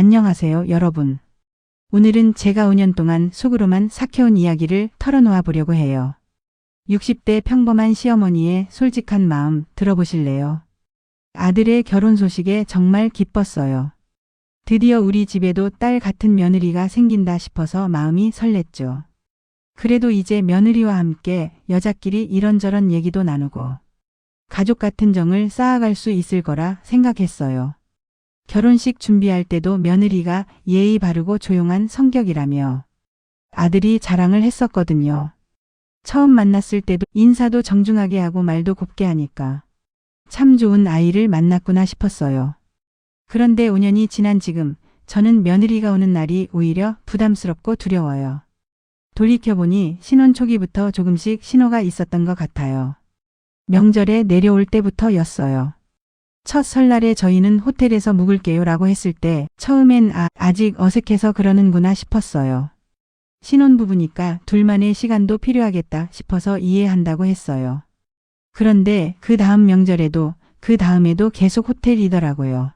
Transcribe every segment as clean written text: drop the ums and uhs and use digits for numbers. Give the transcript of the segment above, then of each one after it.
안녕하세요, 여러분. 오늘은 제가 5년 동안 속으로만 삭혀온 이야기를 털어놓아 보려고 해요. 60대 평범한 시어머니의 솔직한 마음 들어보실래요? 아들의 결혼 소식에 정말 기뻤어요. 드디어 우리 집에도 딸 같은 며느리가 생긴다 싶어서 마음이 설렜죠. 그래도 이제 며느리와 함께 여자끼리 이런저런 얘기도 나누고 가족 같은 정을 쌓아갈 수 있을 거라 생각했어요. 결혼식 준비할 때도 며느리가 예의 바르고 조용한 성격이라며 아들이 자랑을 했었거든요. 처음 만났을 때도 인사도 정중하게 하고 말도 곱게 하니까 참 좋은 아이를 만났구나 싶었어요. 그런데 5년이 지난 지금 저는 며느리가 오는 날이 오히려 부담스럽고 두려워요. 돌이켜보니 신혼 초기부터 조금씩 신호가 있었던 것 같아요. 명절에 내려올 때부터였어요. 첫 설날에 저희는 호텔에서 묵을게요 라고 했을 때 처음엔 아직 어색해서 그러는구나 싶었어요. 신혼부부니까 둘만의 시간도 필요하겠다 싶어서 이해한다고 했어요. 그런데 그 다음 명절에도 그 다음에도 계속 호텔이더라고요.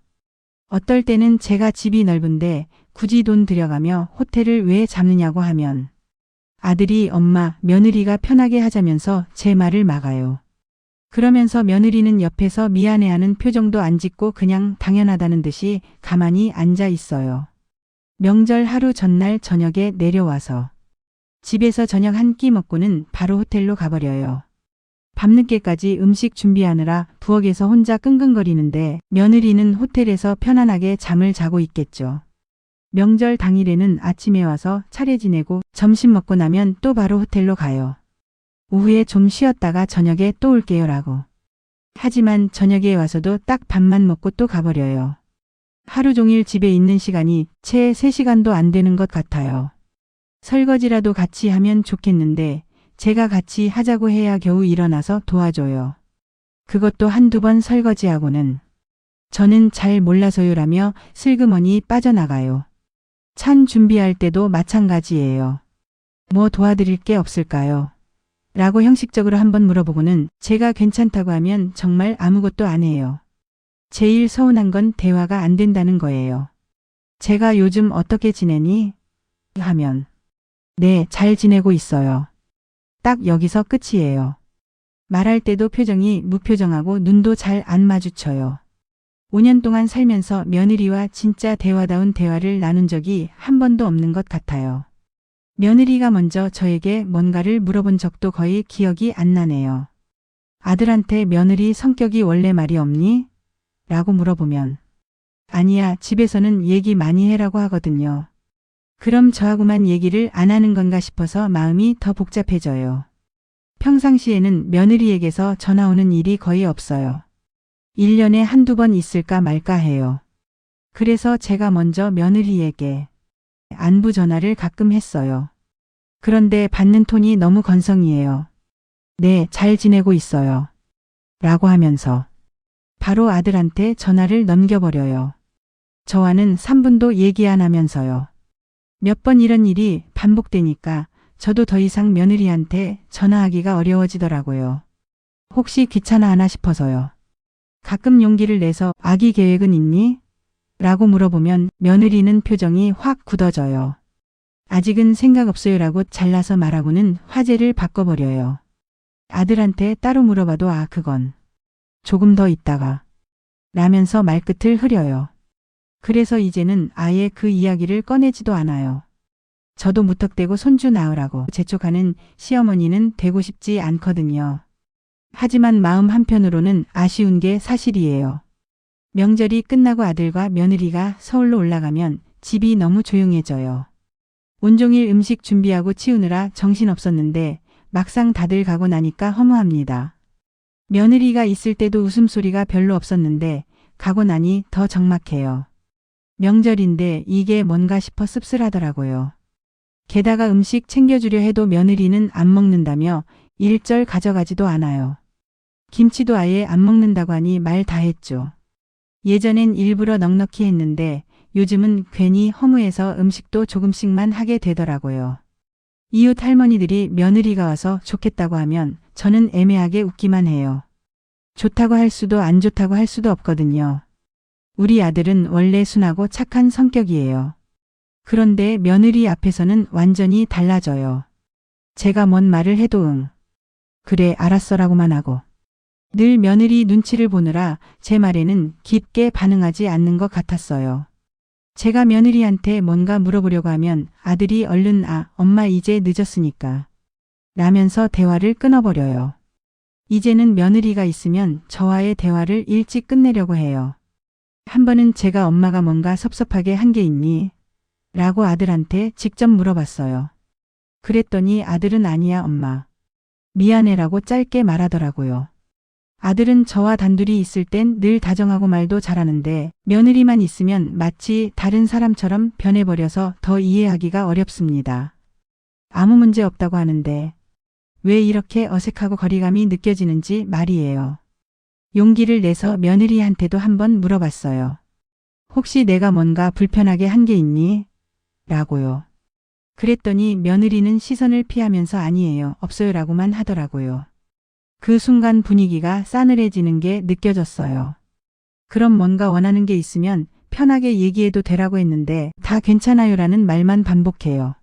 어떨 때는 제가 집이 넓은데 굳이 돈 들여가며 호텔을 왜 잡느냐고 하면 아들이 엄마 며느리가 편하게 하자면서 제 말을 막아요. 그러면서 며느리는 옆에서 미안해하는 표정도 안 짓고 그냥 당연하다는 듯이 가만히 앉아 있어요. 명절 하루 전날 저녁에 내려와서 집에서 저녁 한 끼 먹고는 바로 호텔로 가버려요. 밤늦게까지 음식 준비하느라 부엌에서 혼자 끙끙거리는데 며느리는 호텔에서 편안하게 잠을 자고 있겠죠. 명절 당일에는 아침에 와서 차례 지내고 점심 먹고 나면 또 바로 호텔로 가요. 오후에 좀 쉬었다가 저녁에 또 올게요 라고. 하지만 저녁에 와서도 딱 밥만 먹고 또 가버려요. 하루 종일 집에 있는 시간이 채 3시간도 안 되는 것 같아요. 설거지라도 같이 하면 좋겠는데 제가 같이 하자고 해야 겨우 일어나서 도와줘요. 그것도 한두 번 설거지하고는 저는 잘 몰라서요라며 슬그머니 빠져나가요. 찬 준비할 때도 마찬가지예요. 뭐 도와드릴 게 없을까요? 라고 형식적으로 한번 물어보고는 제가 괜찮다고 하면 정말 아무것도 안 해요. 제일 서운한 건 대화가 안 된다는 거예요. 제가 요즘 어떻게 지내니? 하면 네, 잘 지내고 있어요. 딱 여기서 끝이에요. 말할 때도 표정이 무표정하고 눈도 잘 안 마주쳐요. 5년 동안 살면서 며느리와 진짜 대화다운 대화를 나눈 적이 한 번도 없는 것 같아요. 며느리가 먼저 저에게 뭔가를 물어본 적도 거의 기억이 안 나네요. 아들한테 며느리 성격이 원래 말이 없니? 라고 물어보면 아니야, 집에서는 얘기 많이 해라고 하거든요. 그럼 저하고만 얘기를 안 하는 건가 싶어서 마음이 더 복잡해져요. 평상시에는 며느리에게서 전화 오는 일이 거의 없어요. 1년에 한두 번 있을까 말까 해요. 그래서 제가 먼저 며느리에게 안부 전화를 가끔 했어요. 그런데 받는 톤이 너무 건성이에요. 네, 잘 지내고 있어요. 라고 하면서 바로 아들한테 전화를 넘겨버려요. 저와는 3분도 얘기 안 하면서요. 몇 번 이런 일이 반복되니까 저도 더 이상 며느리한테 전화하기가 어려워지더라고요. 혹시 귀찮아 하나 싶어서요. 가끔 용기를 내서 아기 계획은 있니? 라고 물어보면 며느리는 표정이 확 굳어져요. 아직은 생각 없어요라고 잘라서 말하고는 화제를 바꿔버려요. 아들한테 따로 물어봐도 그건 조금 더 있다가 라면서 말끝을 흐려요. 그래서 이제는 아예 그 이야기를 꺼내지도 않아요. 저도 무턱대고 손주 낳으라고 재촉하는 시어머니는 되고 싶지 않거든요. 하지만 마음 한편으로는 아쉬운 게 사실이에요. 명절이 끝나고 아들과 며느리가 서울로 올라가면 집이 너무 조용해져요. 온종일 음식 준비하고 치우느라 정신없었는데 막상 다들 가고 나니까 허무합니다. 며느리가 있을 때도 웃음소리가 별로 없었는데 가고 나니 더 적막해요. 명절인데 이게 뭔가 싶어 씁쓸하더라고요. 게다가 음식 챙겨주려 해도 며느리는 안 먹는다며 일절 가져가지도 않아요. 김치도 아예 안 먹는다고 하니 말 다 했죠. 예전엔 일부러 넉넉히 했는데 요즘은 괜히 허무해서 음식도 조금씩만 하게 되더라고요. 이웃 할머니들이 며느리가 와서 좋겠다고 하면 저는 애매하게 웃기만 해요. 좋다고 할 수도 안 좋다고 할 수도 없거든요. 우리 아들은 원래 순하고 착한 성격이에요. 그런데 며느리 앞에서는 완전히 달라져요. 제가 뭔 말을 해도 응. 그래 알았어라고만 하고. 늘 며느리 눈치를 보느라 제 말에는 깊게 반응하지 않는 것 같았어요. 제가 며느리한테 뭔가 물어보려고 하면 아들이 얼른 엄마 이제 늦었으니까 라면서 대화를 끊어버려요. 이제는 며느리가 있으면 저와의 대화를 일찍 끝내려고 해요. 한 번은 제가 엄마가 뭔가 섭섭하게 한 게 있니? 라고 아들한테 직접 물어봤어요. 그랬더니 아들은 아니야 엄마. 미안해라고 짧게 말하더라고요. 아들은 저와 단둘이 있을 땐 늘 다정하고 말도 잘하는데 며느리만 있으면 마치 다른 사람처럼 변해버려서 더 이해하기가 어렵습니다. 아무 문제 없다고 하는데 왜 이렇게 어색하고 거리감이 느껴지는지 말이에요. 용기를 내서 며느리한테도 한번 물어봤어요. 혹시 내가 뭔가 불편하게 한 게 있니? 라고요. 그랬더니 며느리는 시선을 피하면서 아니에요. 없어요 라고만 하더라고요. 그 순간 분위기가 싸늘해지는 게 느껴졌어요. 그럼 뭔가 원하는 게 있으면 편하게 얘기해도 되라고 했는데 다 괜찮아요라는 말만 반복해요.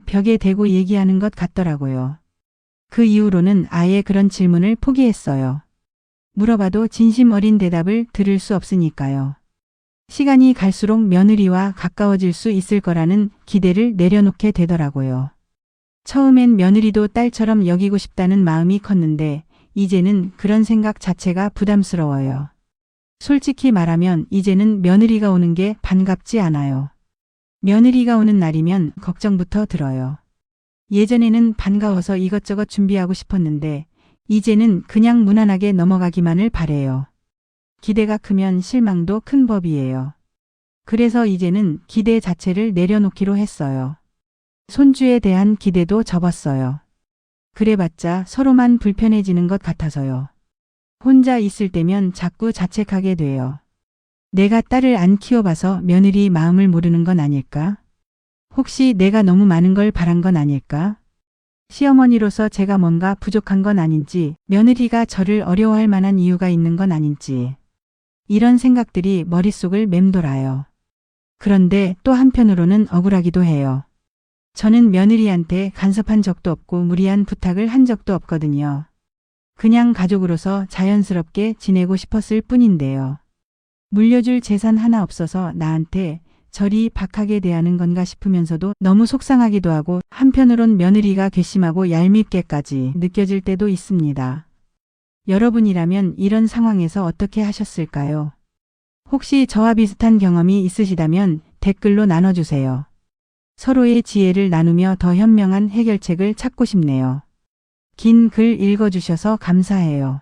벽에 대고 얘기하는 것 같더라고요. 그 이후로는 아예 그런 질문을 포기했어요. 물어봐도 진심 어린 대답을 들을 수 없으니까요. 시간이 갈수록 며느리와 가까워질 수 있을 거라는 기대를 내려놓게 되더라고요. 처음엔 며느리도 딸처럼 여기고 싶다는 마음이 컸는데 이제는 그런 생각 자체가 부담스러워요. 솔직히 말하면 이제는 며느리가 오는 게 반갑지 않아요. 며느리가 오는 날이면 걱정부터 들어요. 예전에는 반가워서 이것저것 준비하고 싶었는데 이제는 그냥 무난하게 넘어가기만을 바래요. 기대가 크면 실망도 큰 법이에요. 그래서 이제는 기대 자체를 내려놓기로 했어요. 손주에 대한 기대도 접었어요. 그래봤자 서로만 불편해지는 것 같아서요. 혼자 있을 때면 자꾸 자책하게 돼요. 내가 딸을 안 키워봐서 며느리 마음을 모르는 건 아닐까? 혹시 내가 너무 많은 걸 바란 건 아닐까? 시어머니로서 제가 뭔가 부족한 건 아닌지, 며느리가 저를 어려워할 만한 이유가 있는 건 아닌지. 이런 생각들이 머릿속을 맴돌아요. 그런데 또 한편으로는 억울하기도 해요. 저는 며느리한테 간섭한 적도 없고 무리한 부탁을 한 적도 없거든요. 그냥 가족으로서 자연스럽게 지내고 싶었을 뿐인데요. 물려줄 재산 하나 없어서 나한테 저리 박하게 대하는 건가 싶으면서도 너무 속상하기도 하고 한편으론 며느리가 괘씸하고 얄밉게까지 느껴질 때도 있습니다. 여러분이라면 이런 상황에서 어떻게 하셨을까요? 혹시 저와 비슷한 경험이 있으시다면 댓글로 나눠주세요. 서로의 지혜를 나누며 더 현명한 해결책을 찾고 싶네요. 긴 글 읽어주셔서 감사해요.